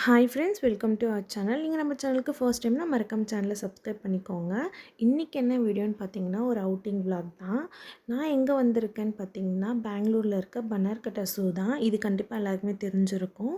Hi friends, welcome to our channel. நீங்கள் நம்ம சேனலுக்கு ஃபர்ஸ்ட் டைம்னா மறக்காம சேனலை சப்ஸ்கிரைப் பண்ணிக்கோங்க. இன்றைக்கி என்ன வீடியோன்னு பார்த்தீங்கன்னா, ஒரு அவுட்டிங் vlog தான். நான் எங்கே வந்திருக்கேன்னு பார்த்தீங்கன்னா, பெங்களூரில் இருக்க பன்னார்கட்டா ஸூ தான். இது கண்டிப்பாக எல்லாருக்குமே தெரிஞ்சிருக்கும்.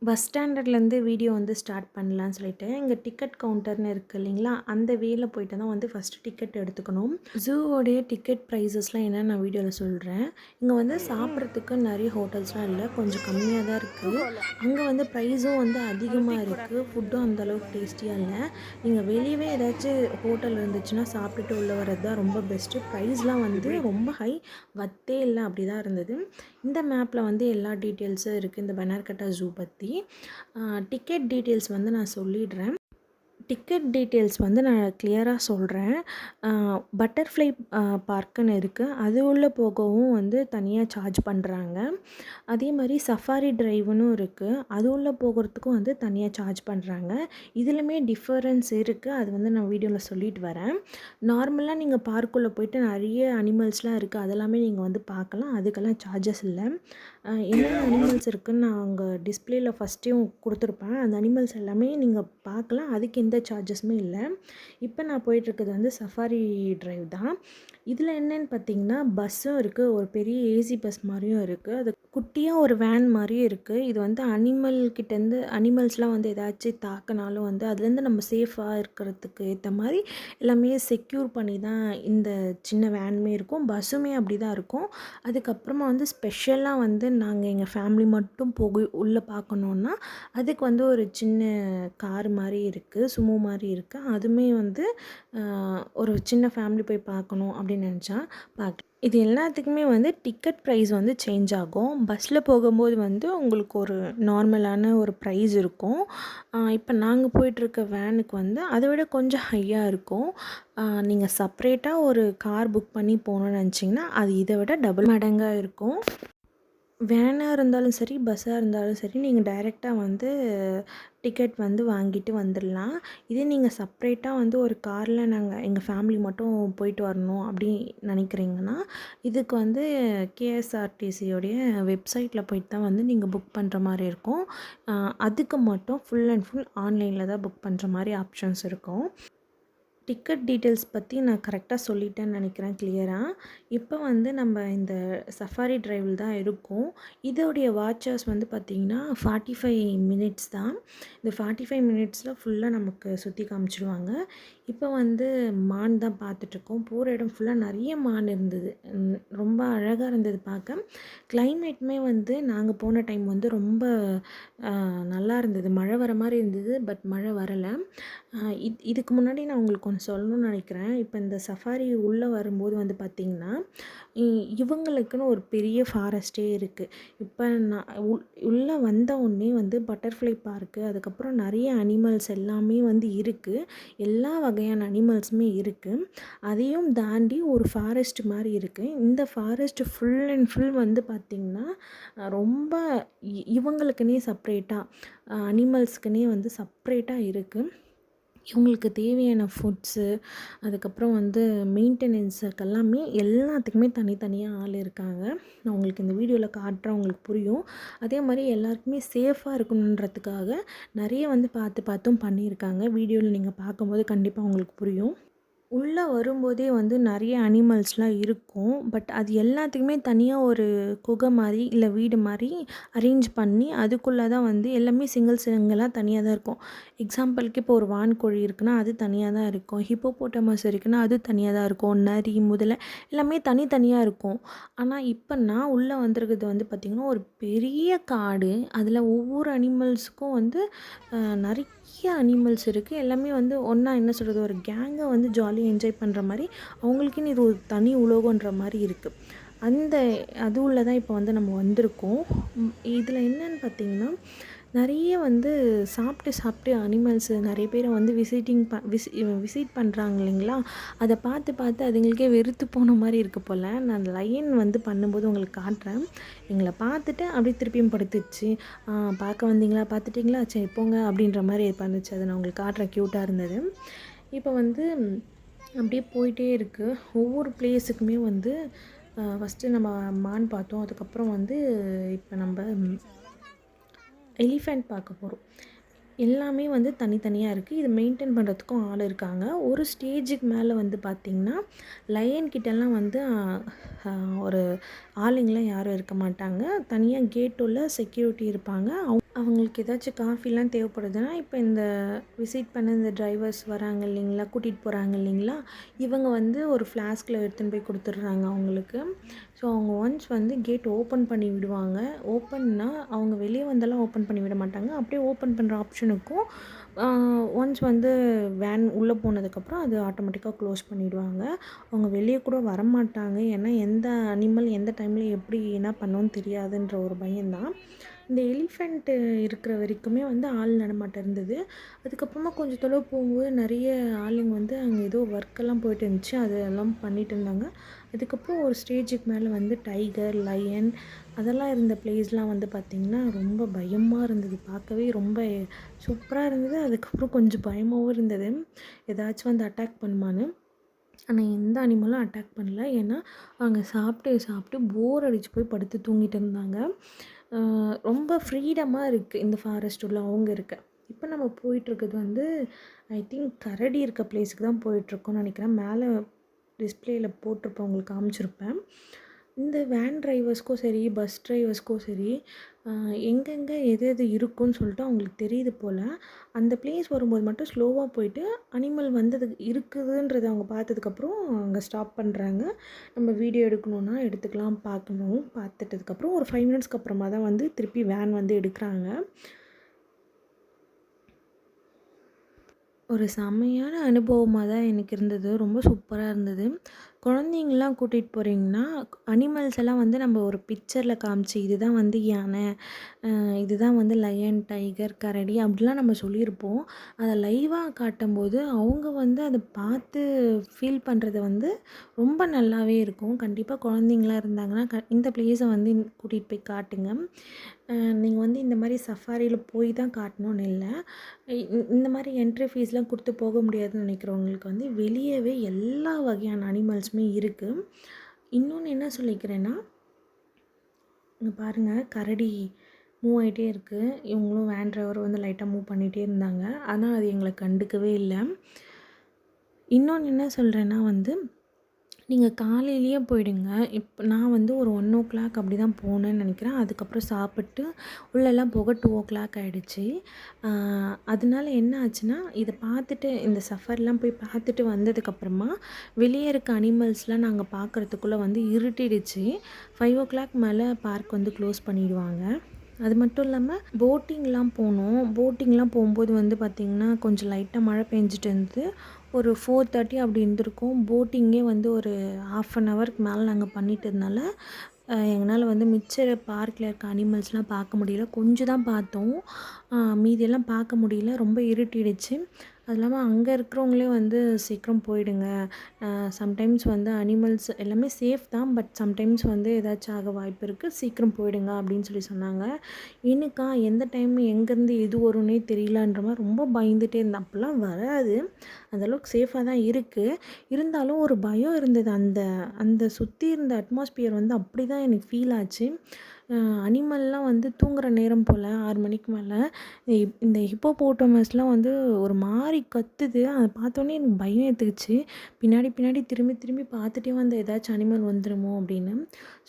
பஸ் ஸ்டாண்டர்ட்லேருந்து வீடியோ வந்து ஸ்டார்ட் பண்ணலான்னு சொல்லிட்டு, இங்கே டிக்கெட் கவுண்டர்னு இருக்குது இல்லைங்களா, அந்த வேல போயிட்டு தான் வந்து ஃபஸ்ட்டு டிக்கெட் எடுத்துக்கணும். ஜூவோடைய டிக்கெட் ப்ரைஸஸ்லாம் என்னென்னு நான் வீடியோவில் சொல்கிறேன். இங்கே வந்து சாப்பிட்றதுக்கு நிறைய ஹோட்டல்ஸ்லாம் இல்லை, கொஞ்சம் கம்மியாக தான் இருக்குது. அங்கே வந்து ப்ரைஸும் வந்து அதிகமாக இருக்குது, ஃபுட்டும் அந்தளவுக்கு டேஸ்டியாக இல்லை. நீங்கள் வெளியவே ஏதாச்சும் ஹோட்டல் இருந்துச்சுன்னா சாப்பிட்டுட்டு உள்ளே வர்றது தான் ரொம்ப பெஸ்ட்டு. ப்ரைஸ்லாம் வந்து ரொம்ப ஹை, வத்தே இல்லை, அப்படி தான் இருந்தது. இந்த மேப்பில் வந்து எல்லா டீட்டெயில்ஸும் இருக்குது இந்த பன்னார்கட்டா ஸூ பற்றி. டிக்கெட் டீட்டெயில்ஸ் வந்து நான் சொல்லிடுறேன். டிக்கெட் டீட்டெயில்ஸ் வந்து நான் கிளியராக சொல்கிறேன். பட்டர்ஃப்ளை பார்க்குன்னு இருக்குது, அது உள்ளே போகவும் வந்து தனியாக சார்ஜ் பண்ணுறாங்க. அதே மாதிரி சஃபாரி ட்ரைவ்னும் இருக்குது, அது உள்ளே போகிறதுக்கும் வந்து தனியாக சார்ஜ் பண்ணுறாங்க. இதுலையுமே டிஃபரன்ஸ் இருக்குது, அது வந்து நான் வீடியோவில் சொல்லிட்டு வரேன். நார்மலாக நீங்கள் பார்க்குள்ளே போயிட்டு நிறைய அனிமல்ஸ்லாம் இருக்குது, அதெல்லாமே நீங்கள் வந்து பார்க்கலாம், அதுக்கெல்லாம் சார்ஜஸ் இல்லை. என்னென்ன அனிமல்ஸ் இருக்குதுன்னு நான் அங்கே டிஸ்பிளேயில் ஃபஸ்ட்டையும் கொடுத்துருப்பேன். அந்த அனிமல்ஸ் எல்லாமே நீங்கள் பார்க்கலாம், அதுக்கு எந்த சார்ஜஸுமே இல்லை. இப்போ நான் போயிட்டுருக்கிறது வந்து சஃபாரி ட்ரைவ் தான். இதில் என்னென்னு பார்த்தீங்கன்னா, பஸ்ஸும் இருக்குது, ஒரு பெரிய ஏசி பஸ் மாதிரியும் இருக்குது, அது குட்டியாக ஒரு வேன் மாதிரியும் இருக்குது. இது வந்து அனிமல்கிட்டேருந்து அனிமல்ஸ்லாம் வந்து ஏதாச்சும் தாக்கினாலும் வந்து அதுலேருந்து நம்ம சேஃபாக இருக்கிறதுக்கு ஏற்ற மாதிரி எல்லாமே செக்யூர் பண்ணி தான் இந்த சின்ன வேனுமே இருக்கும், பஸ்ஸுமே அப்படி தான் இருக்கும். அதுக்கப்புறமா வந்து ஸ்பெஷலாக வந்து நாங்கள் எங்கள் ஃபேமிலி மட்டும் போய் உள்ளே பார்க்கணுன்னா அதுக்கு வந்து ஒரு சின்ன கார் மாதிரி இருக்குது, சுமோ மாதிரி இருக்குது. அதுவுமே வந்து ஒரு சின்ன ஃபேமிலி போய் பார்க்கணும் அப்படின்னு நினச்சா பார்க்கலாம். இது எல்லாத்துக்குமே வந்து டிக்கெட் ப்ரைஸ் வந்து சேஞ்ச் ஆகும். பஸ்ஸில் போகும்போது வந்து உங்களுக்கு ஒரு நார்மலான ஒரு ப்ரைஸ் இருக்கும். இப்போ நாங்கள் போயிட்டுருக்க வேனுக்கு வந்து அதை விட கொஞ்சம் ஹையாக இருக்கும். நீங்கள் செப்ரேட்டாக ஒரு கார் புக் பண்ணி போகணுன்னு நினச்சிங்கன்னா அது இதை விட டபுள் மடங்காக இருக்கும். வேனாக இருந்தாலும் சரி, பஸ்ஸாக இருந்தாலும் சரி, நீங்கள் டைரெக்டாக வந்து டிக்கெட் வந்து வாங்கிட்டு வந்துடலாம். இதே நீங்கள் செப்ரேட்டாக வந்து ஒரு காரில் நாங்கள் எங்கள் ஃபேமிலி மட்டும் போயிட்டு வரணும் அப்படி நினைக்கிறீங்கன்னா, இதுக்கு வந்து கேஎஸ்ஆர்டிசியோடைய வெப்சைட்டில் போயிட்டு தான் வந்து நீங்கள் புக் பண்ணுற மாதிரி இருக்கும். அதுக்கு மட்டும் ஃபுல் அண்ட் ஃபுல் ஆன்லைனில் தான் புக் பண்ணுற மாதிரி ஆப்ஷன்ஸ் இருக்கும். டிக்கெட் டீட்டெயில்ஸ் பற்றி நான் கரெக்டாக சொல்லிட்டேன்னு நினைக்கிறேன் கிளியராக. இப்போ வந்து நம்ம இந்த சஃபாரி ட்ரைவில் தான் இருக்கோம். இதோடைய வாட்சஸ் வந்து பார்த்திங்கன்னா 45 மினிட்ஸ் தான். இந்த 45 மினிட்ஸில் ஃபுல்லாக நமக்கு சுற்றி காமிச்சிடுவாங்க. இப்போ வந்து மான் தான் பார்த்துட்ருக்கோம். போகிற இடம் ஃபுல்லாக நிறைய மான் இருந்தது, ரொம்ப அழகாக இருந்தது பார்க்க. கிளைமேட்டுமே வந்து நாங்கள் போன டைம் வந்து ரொம்ப நல்லா இருந்தது, மழை வர மாதிரி இருந்தது, பட் மழை வரலை. இதுக்கு முன்னாடி நான் உங்களுக்கு ஒன்று சொல்லணும்னு நினைக்கிறேன். இப்போ இந்த சஃபாரி உள்ளே வரும்போது வந்து பார்த்திங்கன்னா, இவங்களுக்குன்னு ஒரு பெரிய ஃபாரஸ்ட்டே இருக்குது. இப்போ நான் உள்ளே வந்த உடனே வந்து பட்டர்ஃப்ளை பார்க்கு, அதுக்கப்புறம் நிறைய அனிமல்ஸ் எல்லாமே வந்து இருக்குது, எல்லா வகையான அனிமல்ஸுமே இருக்குது. அதையும் தாண்டி ஒரு ஃபாரஸ்ட் மாதிரி இருக்குது. இந்த ஃபாரஸ்ட் ஃபுல் அண்ட் ஃபுல் வந்து பார்த்திங்கன்னா ரொம்ப இவங்களுக்குன்னே செப்ரேட்டாக, அனிமல்ஸ்க்குன்னே வந்து செப்ரேட்டாக இருக்குது. இவங்களுக்கு தேவையான ஃபுட்ஸு, அதுக்கப்புறம் வந்து மெயின்டெனன்ஸுக்கு எல்லாத்துக்குமே தனித்தனியாக ஆள் இருக்காங்க. நான் உங்களுக்கு இந்த வீடியோவில் காட்டுறேன், உங்களுக்கு புரியும். அதே மாதிரி எல்லாருக்குமே சேஃபாக இருக்கணுன்றதுக்காக நிறைய வந்து பார்த்தும் பண்ணியிருக்காங்க. வீடியோவில் நீங்கள் பார்க்கும்போது கண்டிப்பாக உங்களுக்கு புரியும். உள்ளே வரும்போதே வந்து நிறைய அனிமல்ஸ்லாம் இருக்கும், பட் அது எல்லாத்துக்குமே தனியாக ஒரு குகை மாதிரி இல்லை வீடு மாதிரி அரேஞ்ச் பண்ணி அதுக்குள்ளே தான் வந்து எல்லாமே சிங்கிளாக தனியாக தான் இருக்கும். எக்ஸாம்பிளுக்கு இப்போ ஒரு வான்கோழி இருக்குன்னா அது தனியாக தான் இருக்கும், ஹிப்போபோட்டமஸ் இருக்குன்னா அது தனியாக தான் இருக்கும், நரி முதல்ல எல்லாமே தனித்தனியாக இருக்கும். ஆனால் இப்போ நான் உள்ளே வந்திருக்கிறது வந்து பார்த்திங்கன்னா ஒரு பெரிய காடு, அதில் ஒவ்வொரு அனிமல்ஸுக்கும் வந்து நிறைய அனிமல்ஸ் இருக்குது. எல்லாமே வந்து ஒன்றா என்ன சொல்கிறது, ஒரு கேங்கை வந்து ஜாலியாக என்ஜாய் பண்ணுற மாதிரி அவங்களுக்குன்னு இது ஒரு தனி உலகன்ற மாதிரி இருக்குது. அந்த அது உள்ள தான் இப்போ வந்து நம்ம வந்திருக்கோம். இதில் என்னன்னு பார்த்திங்கன்னா, நிறைய வந்து சாப்பிட்டு அனிமல்ஸு நிறைய பேரை வந்து விசிட் பண்ணுறாங்க இல்லைங்களா, அதை பார்த்து அதுங்களுக்கே வெறுத்து போன மாதிரி இருக்குது போல். நான் லைன் வந்து பண்ணும்போது உங்களுக்கு காட்டுறேன். எங்களை பார்த்துட்டு அப்படியே திருப்பியும் படுத்துச்சு. பார்க்க வந்தீங்களா, பார்த்துட்டிங்களா, சரி போங்க அப்படின்ற மாதிரி பண்ணுச்சு. அதை நான் உங்களுக்கு காட்டுறேன், க்யூட்டாக இருந்தது. இப்போ வந்து அப்படியே போயிட்டே இருக்குது. ஒவ்வொரு பிளேஸுக்குமே வந்து ஃபஸ்ட்டு நம்ம மான் பார்த்தோம், அதுக்கப்புறம் வந்து இப்போ நம்ம எலிஃபெண்ட் பார்க்க போகிறோம். எல்லாமே வந்து தனித்தனியாக இருக்குது. இது மெயின்டெயின் பண்ணுறதுக்கும் ஆள் இருக்காங்க. ஒரு ஸ்டேஜுக்கு மேலே வந்து பார்த்திங்கன்னா, லயன் கிட்டலாம் வந்து ஒரு ஆளுங்கலாம் யாரும் இருக்க மாட்டாங்க. தனியாக கேட் உள்ள செக்யூரிட்டி இருப்பாங்க. அவங்களுக்கு ஏதாச்சும் காஃபிலாம் தேவைப்படுதுன்னா, இப்போ இந்த விசிட் பண்ண இந்த டிரைவர்ஸ் வராங்க இல்லைங்களா, கூட்டிகிட்டு போகிறாங்க இல்லைங்களா, இவங்க வந்து ஒரு ஃப்ளாஸ்கில் எடுத்துன்னு போய் கொடுத்துட்றாங்க அவங்களுக்கு. ஸோ அவங்க ஒன்ஸ் வந்து கேட் ஓப்பன் பண்ணி விடுவாங்க. ஓப்பன்னா அவங்க வெளியே வந்தாலும் ஓப்பன் பண்ணி விட மாட்டாங்க. அப்படியே ஓப்பன் பண்ணுற ஆப்ஷனுக்கும் ஒன்ஸ் வந்து வேன் உள்ளே போனதுக்கப்புறம் அது ஆட்டோமேட்டிக்காக க்ளோஸ் பண்ணிவிடுவாங்க. அவங்க வெளியே கூட வரமாட்டாங்க. ஏன்னா எந்த அனிமல் எந்த டைமில் எப்படி என்ன பண்ணோன்னு தெரியாதுன்ற ஒரு பயம்தான். இந்த எலிஃபெண்ட்டு இருக்கிற வரைக்குமே வந்து ஆள் நடமாட்டம் இருந்தது. அதுக்கப்புறமா கொஞ்சம் தொலைவு போகும்போது நிறைய ஆளுங்க வந்து அங்கே ஏதோ ஒர்க்கெல்லாம் போயிட்டு இருந்துச்சு. அதெல்லாம் பண்ணிட்டு இருந்தாங்க. அதுக்கப்புறம் ஒரு ஸ்டேஜுக்கு மேலே வந்து டைகர், லயன் அதெல்லாம் இருந்த ப்ளேஸ்லாம் வந்து பார்த்திங்கன்னா ரொம்ப பயமாக இருந்தது. பார்க்கவே ரொம்ப சூப்பராக இருந்தது. அதுக்கப்புறம் கொஞ்சம் பயமாகவும் இருந்தது. ஏதாச்சும் வந்து அட்டாக் பண்ணுமான்னு. ஆனால் எந்த அனிமலும் அட்டாக் பண்ணல. ஏன்னா அவங்க சாப்பிட்டு போர் அடித்து போய் படுத்து தூங்கிட்டு இருந்தாங்க. ரொம்ப ஃப்ரீடமாக இருக்குது இந்த ஃபாரஸ்ட் உள்ள அவங்க இருக்க. இப்போ நம்ம போயிட்டுருக்கிறது வந்து ஐ திங்க் கரடி இருக்க பிளேஸுக்கு தான் போயிட்டுருக்கோம்னு நினைக்கிறேன். மேலே டிஸ்பிளேயில் போட்டிருப்பேன், உங்களுக்கு காமிச்சிருப்பேன். இந்த வேன் டிரைவர்ஸ்க்கும் சரி, பஸ் டிரைவர்ஸ்க்கும் சரி, எங்கெங்கே எது எது இருக்குன்னு சொல்லிட்டு அவங்களுக்கு தெரியுது போல். அந்த பிளேஸ் வரும்போது மட்டும் ஸ்லோவாக போயிட்டு அனிமல் வந்தது இருக்குதுன்றதை அவங்க பார்த்ததுக்கப்புறம் அங்கே ஸ்டாப் பண்ணுறாங்க. நம்ம வீடியோ எடுக்கணுன்னா எடுத்துக்கலாம், பார்க்கணும். பார்த்துட்டதுக்கப்புறம் ஒரு 5 மினிட்ஸ்க்கு அப்புறமா தான் வந்து திருப்பி வேன் வந்து எடுக்கிறாங்க. ஒரு செம்மையான அனுபவமாக தான் எனக்கு இருந்தது. ரொம்ப சூப்பராக இருந்தது. குழந்தைங்கலாம் கூட்டிகிட்டு போகிறீங்கன்னா, அனிமல்ஸ் எல்லாம் வந்து நம்ம ஒரு பிக்சரில் காமிச்சு, இதுதான் வந்து யானை, இதுதான் வந்து லயன், டைகர், கரடி அப்படிலாம் நம்ம சொல்லியிருப்போம். அதை லைவாக காட்டும்போது அவங்க வந்து அதை பார்த்து ஃபீல் பண்ணுறது வந்து ரொம்ப நல்லாவே இருக்கும். கண்டிப்பாக குழந்தைங்களாம் இருந்தாங்கன்னா இந்த பிளேஸை வந்து கூட்டிகிட்டு போய் காட்டுங்க. நீங்கள் வந்து இந்த மாதிரி சஃபாரியில் போய் தான் காட்டணும்னு இல்லை. இந்த மாதிரி என்ட்ரி ஃபீஸ்லாம் கொடுத்து போக முடியாதுன்னு நினைக்கிறவங்களுக்கு வந்து வெளியவே எல்லா வகையான அனிமல்ஸுமே இருக்குது. இன்னொன்று என்ன சொல்லிக்கிறேன்னா, இங்கே பாருங்கள் கரடி மூவ் ஆகிட்டே இருக்குது. இவங்களும் வேன் டிரைவர் வந்து லைட்டாக மூவ் பண்ணிகிட்டே இருந்தாங்க. ஆனால் அது எங்களை கண்டுக்கவே இல்லை. இன்னொன்று என்ன சொல்கிறேன்னா வந்து, நீங்கள் காலையிலேயே போயிடுங்க. இப்போ நான் வந்து ஒரு 1:00 அப்படி தான் போனேன்னு நினைக்கிறேன். அதுக்கப்புறம் சாப்பிட்டு உள்ளெல்லாம் போக 2:00 ஆகிடுச்சு. அதனால என்ன ஆச்சுன்னா, இதை பார்த்துட்டு இந்த சஃபர்லாம் போய் பார்த்துட்டு வந்ததுக்கப்புறமா வெளியே இருக்க அனிமல்ஸ்லாம் நாங்கள் பார்க்குறதுக்குள்ளே வந்து இருட்டிடுச்சு. 5:00 மேலே பார்க் வந்து க்ளோஸ் பண்ணிடுவாங்க. அது மட்டும் இல்லாமல் போட்டிங்லாம் போனோம். போட்டிங்லாம் போகும்போது வந்து பார்த்திங்கன்னா கொஞ்சம் லைட்டாக மழை பெஞ்சிட்டு இருந்தது. ஒரு 4:30 அப்படி இருந்திருக்கும். போட்டிங்கே வந்து ஒரு 1/2 ஹவருக்கு மேலே நாங்கள் பண்ணிட்டதுனால எங்களால் வந்து மிச்ச பார்க்கில் இருக்க அனிமல்ஸ்லாம் பார்க்க முடியல. கொஞ்சம் தான் பார்த்தோம். மீதியெல்லாம் பார்க்க முடியல. ரொம்ப இருட்டிடுச்சு. அது இல்லாமல் அங்கே இருக்கிறவங்களே வந்து சீக்கிரம் போயிடுங்க. சம்டைம்ஸ் வந்து அனிமல்ஸ் எல்லாமே சேஃப் தான். பட் சம்டைம்ஸ் வந்து ஏதாச்சும் ஆக வாய்ப்பு இருக்குது. சீக்கிரம் போயிடுங்க அப்படின்னு சொல்லி சொன்னாங்க. எனக்கா எந்த டைம் எங்கேருந்து எது வரும்னே தெரியலன்ற மாதிரி ரொம்ப பயந்துகிட்டே இருந்தேன். அப்போல்லாம் வராது. அந்தளவுக்கு சேஃபாக தான் இருக்குது. இருந்தாலும் ஒரு பயம் இருந்தது. அந்த அந்த சுற்றி இருந்த அட்மாஸ்பியர் வந்து அப்படி தான் எனக்கு ஃபீல் ஆச்சு. அனிமல்லாம் வந்து தூங்குகிற நேரம் போல் 6 மணிக்கு மேலே இந்த ஹிப்போபோட்டமஸ்லாம் வந்து ஒரு மாதிரி கத்துது. அதை பார்த்தோன்னே எனக்கு பயம் எடுத்துக்கிச்சு. பின்னாடி திரும்பி பார்த்துட்டே வந்து ஏதாச்சும் அனிமல் வந்துடுமோ அப்படின்னு.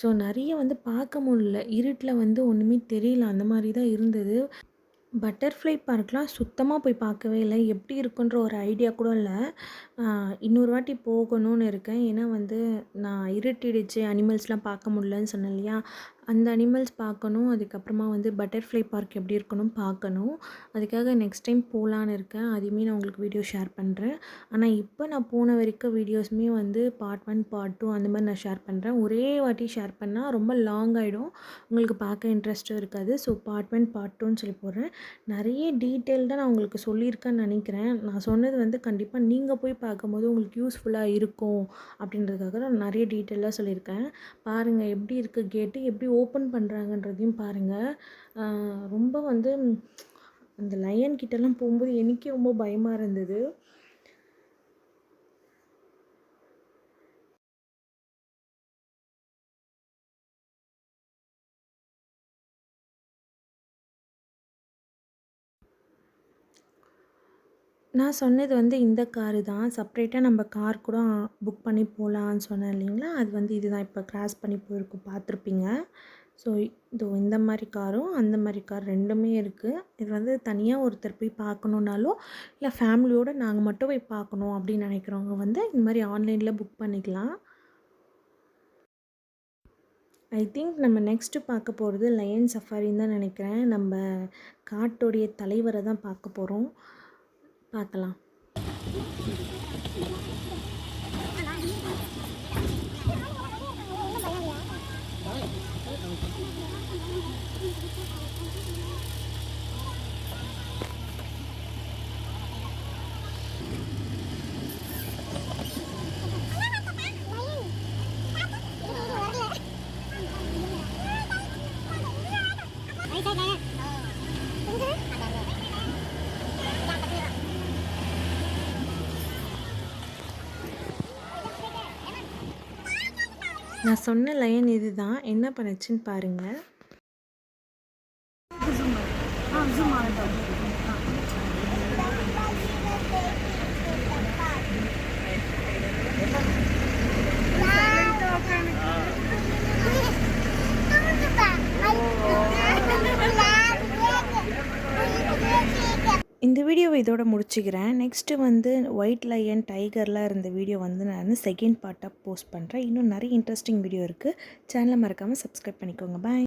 ஸோ நிறைய வந்து பார்க்க முடியல. இருட்டில் வந்து ஒன்றுமே தெரியல. அந்த மாதிரி தான் இருந்தது. பட்டர்ஃப்ளை பார்க்லாம் சுத்தமாக போய் பார்க்கவே இல்லை. எப்படி இருக்குன்ற ஒரு ஐடியா கூட இல்லை. இன்னொரு வாட்டி போகணும்னு இருக்கேன். ஏன்னா வந்து நான் இருட்டிடுச்சு அனிமல்ஸ்லாம் பார்க்க முடியலன்னு சொன்னேன் இல்லையா, அந்த அனிமல்ஸ் பார்க்கணும். அதுக்கப்புறமா வந்து பட்டர்ஃப்ளை பார்க் எப்படி இருக்கணும் பார்க்கணும். அதுக்காக நெக்ஸ்ட் டைம் போகலான்னு இருக்கேன். அதையுமே நான் உங்களுக்கு வீடியோ ஷேர் பண்ணுறேன். ஆனால் இப்போ நான் போன வரைக்கும் வீடியோஸுமே வந்து பார்ட் 1 பார்ட் 2 அந்த மாதிரி நான் ஷேர் பண்ணுறேன். ஒரே வாட்டி ஷேர் பண்ணால் ரொம்ப லாங் ஆகிடும், உங்களுக்கு பார்க்க இன்ட்ரெஸ்ட்டும் இருக்காது. ஸோ பார்ட் 1 பார்ட் 2ன்னு சொல்லி போடுறேன். நிறைய டீட்டெயில்டாக நான் உங்களுக்கு சொல்லியிருக்கேன்னு நினைக்கிறேன். நான் சொன்னது வந்து கண்டிப்பாக நீங்கள் போய் பார்க்கும்போது உங்களுக்கு யூஸ்ஃபுல்லாக இருக்கும் அப்படின்றதுக்காக நான் நிறைய டீட்டெயிலாக சொல்லியிருக்கேன். பாருங்கள் எப்படி இருக்குது கேட்டு, எப்படி ஓப்பன் பண்ணுறாங்கன்றதையும் பாருங்கள். ரொம்ப வந்து அந்த லயன் கிட்டலாம் போகும்போது எனக்கே ரொம்ப பயமாக இருந்தது. நான் சொன்னது வந்து இந்த காரு தான். செப்பரேட்டா நம்ம கார் கூட புக் பண்ணி போகலான்னு சொன்னேன் இல்லைங்களா? அது வந்து இதுதான் இப்போ கிராஸ் பண்ணி போயிருக்கும் பார்த்துருப்பீங்க. ஸோ இதோ இந்த மாரி காரும், அந்த மாரி கார் 2மே இருக்குது. இது வந்து தனியா ஒருத்தர் போய் பார்க்கணுன்னாலோ, இல்லை ஃபேமிலியோடு நாங்கள் மட்டும் போய் பார்க்கணும் அப்படின்னு நினைக்கிறவங்க வந்து இந்த மாதிரி ஆன்லைனில் புக் பண்ணிக்கலாம். ஐ திங்க் நம்ம நெக்ஸ்ட்டு பார்க்க போகிறது லயன் சஃபாரின்னு தான் நினைக்கிறேன். நம்ம காட்டோடைய தலைவரை தான் பார்க்க போகிறோம். பார்க்கலாம். நான் சொன்ன லயன் இதுதான். என்ன பண்ணுச்சுன்னு பாருங்கள். இந்த வீடியோவை இதோட முடிச்சுக்கிறேன். நெக்ஸ்ட்டு வந்து ஒயிட் லயன், டைகர்லாம் இருந்த வீடியோ வந்து நான் செகண்ட் பார்ட்டாக போஸ்ட் பண்ணுறேன். இன்னும் நிறைய இன்ட்ரெஸ்டிங் வீடியோ இருக்குது. சேனலை மறக்காமல் சப்ஸ்கிரைப் பண்ணிக்கோங்க. பாய்.